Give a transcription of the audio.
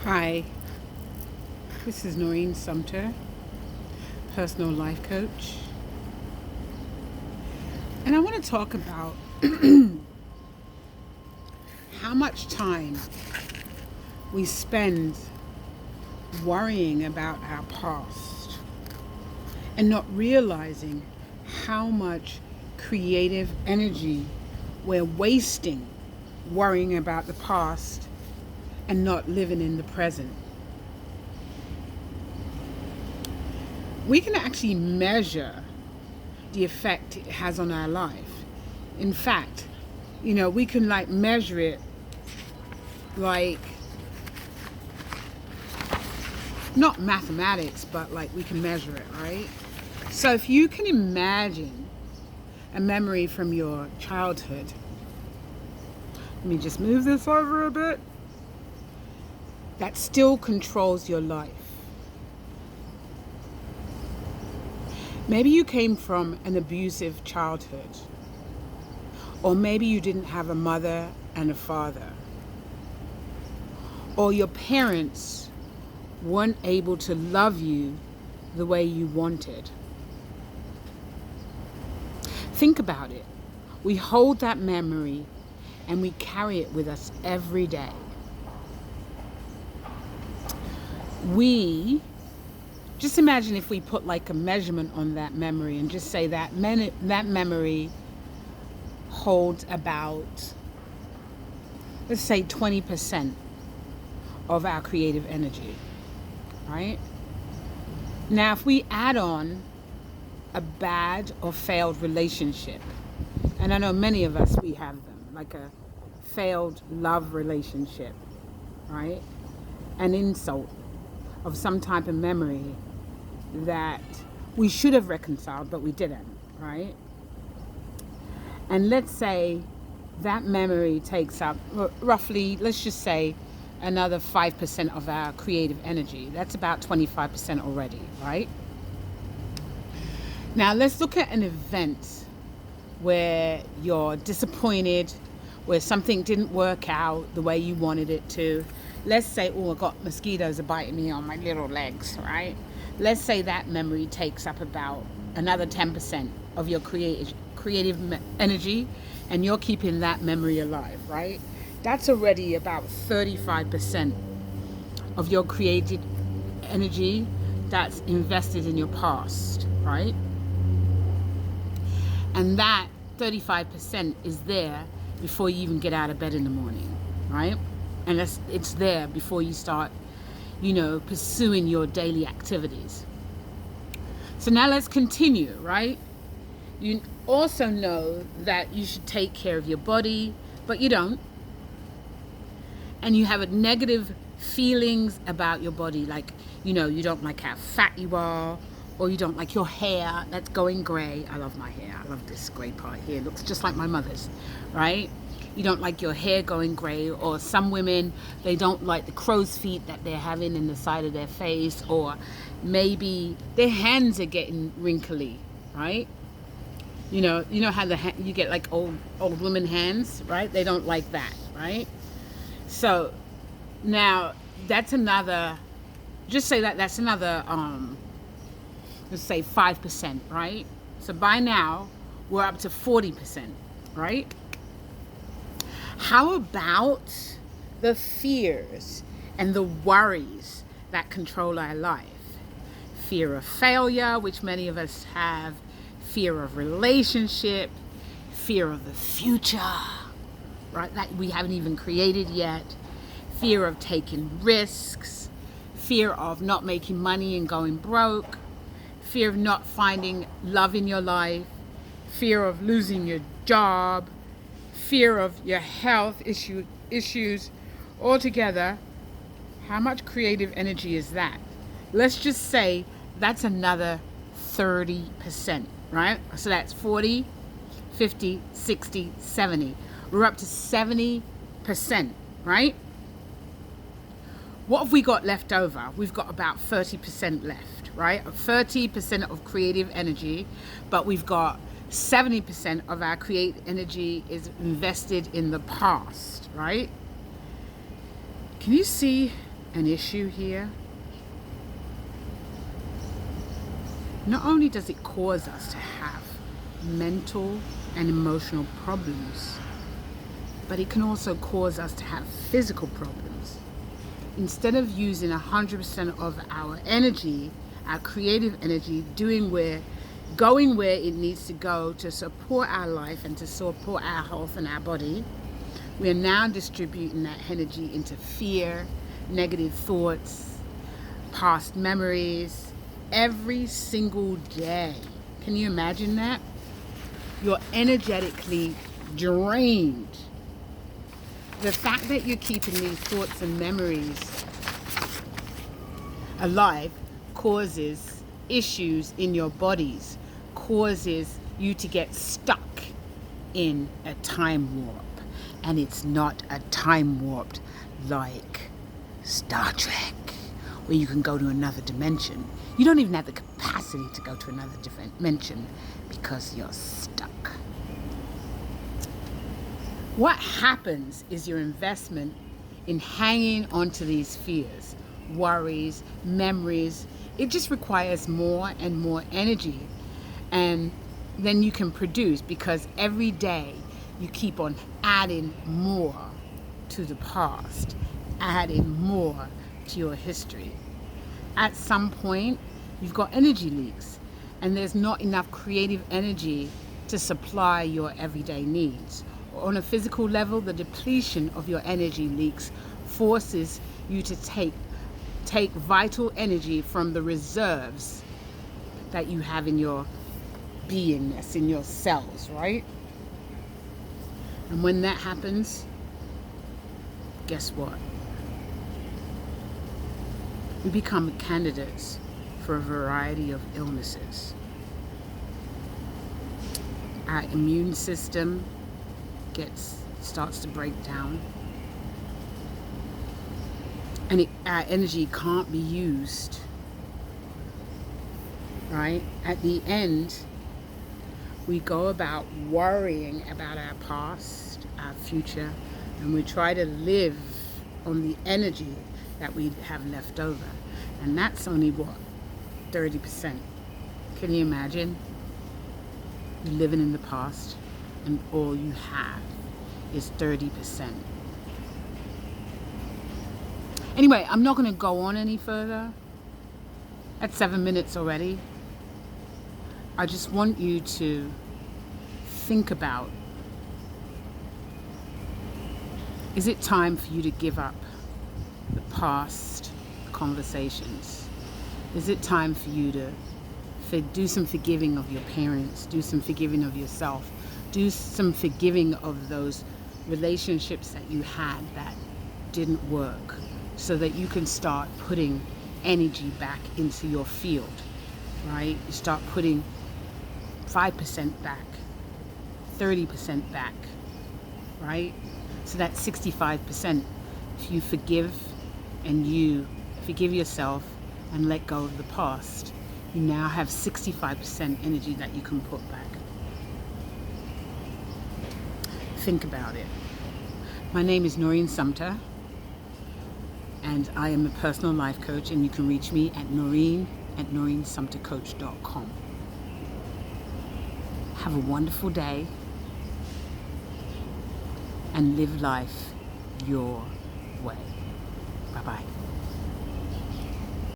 Hi, this is Noreen Sumter, personal life coach. And I want to talk about how much time we spend worrying about our past and not realizing how much creative energy we're wasting worrying about the past and not living in the present. We can actually measure the effect it has on our life. In fact, we can measure it like not mathematics, but we can measure it, right? So if you can imagine a memory from your childhood, let me just move this over a bit, that still controls your life. Maybe you came from an abusive childhood, or maybe you didn't have a mother and a father, or your parents weren't able to love you the way you wanted. Think about it. We hold that memory and we carry it with us every day. Just imagine if we put a measurement on that memory and just say that that memory holds about, let's say, 20% of our creative energy, right? Now, if we add on a bad or failed relationship, and I know many of us, we have them, like a failed love relationship, right? An insult of some type of memory that we should have reconciled, but we didn't, right? And let's say that memory takes up roughly, let's just say, another 5% of our creative energy. That's about 25% already, right? Now let's look at an event where you're disappointed, where something didn't work out the way you wanted it to. Let's say, I got mosquitoes are biting me on my little legs, right? Let's say that memory takes up about another 10% of your creative energy, and you're keeping that memory alive, right? That's already about 35% of your creative energy that's invested in your past, right? And that 35% is there before you even get out of bed in the morning, right? And it's there before you start, pursuing your daily activities. So now let's continue, right? You also know that you should take care of your body, but you don't. And you have negative feelings about your body, you don't like how fat you are, or you don't like your hair that's going gray. I love my hair. I love this gray part here. It looks just like my mother's, right? You don't like your hair going gray, or some women, they don't like the crow's feet that they're having in the side of their face, or maybe their hands are getting wrinkly, right? You know how you get old women hands, right? They don't like that, right? So now that's another, just say that's another, let's say 5%, right? So by now we're up to 40%, right? How about the fears and the worries that control our life? Fear of failure, which many of us have, fear of relationship, fear of the future, right, that we haven't even created yet, fear of taking risks, fear of not making money and going broke, fear of not finding love in your life, fear of losing your job, fear of your health issues. Altogether, how much creative energy is that? Let's just say that's another 30%, right? So that's 40, 50, 60, 70. We're up to 70%, right? What have we got left over? We've got about 30% left, right? 30% of creative energy, but we've got 70% of our creative energy is invested in the past, right? Can you see an issue here, not only does it cause us to have mental and emotional problems, but it can also cause us to have physical problems. Instead of using 100% of our energy, our creative energy, going where it needs to go to support our life and to support our health and our body, we are now distributing that energy into fear, negative thoughts, past memories, every single day. Can you imagine that? You're energetically drained. The fact that you're keeping these thoughts and memories alive causes issues in your bodies, causes you to get stuck in a time warp. And it's not a time warp like Star Trek, where you can go to another dimension. You don't even have the capacity to go to another dimension because you're stuck. What happens is your investment in hanging onto these fears, worries, memories, it just requires more and more energy. And then you can produce, because every day you keep on adding more to the past, adding more to your history. At some point, you've got energy leaks, and there's not enough creative energy to supply your everyday needs. On a physical level, the depletion of your energy leaks forces you to take vital energy from the reserves that you have in your beingness, in your cells, right? And when that happens, guess what? We become candidates for a variety of illnesses. Our immune system starts to break down, and our energy can't be used, right? At the end, we go about worrying about our past, our future, and we try to live on the energy that we have left over. And that's only what? 30%. Can you imagine? You're living in the past and all you have is 30%. Anyway, I'm not going to go on any further. At 7 minutes already. I just want you to think about, is it time for you to give up the past conversations? Is it time for you to do some forgiving of your parents, do some forgiving of yourself, do some forgiving of those relationships that you had that didn't work, so that you can start putting energy back into your field, right? You start putting 5% back, 30% back, right? So that's 65%. If you forgive and you forgive yourself and let go of the past, you now have 65% energy that you can put back. Think about it. My name is Noreen Sumter, and I am a personal life coach, and you can reach me at noreen@noreensumtercoach.com. Have a wonderful day and live life your way. Bye-bye.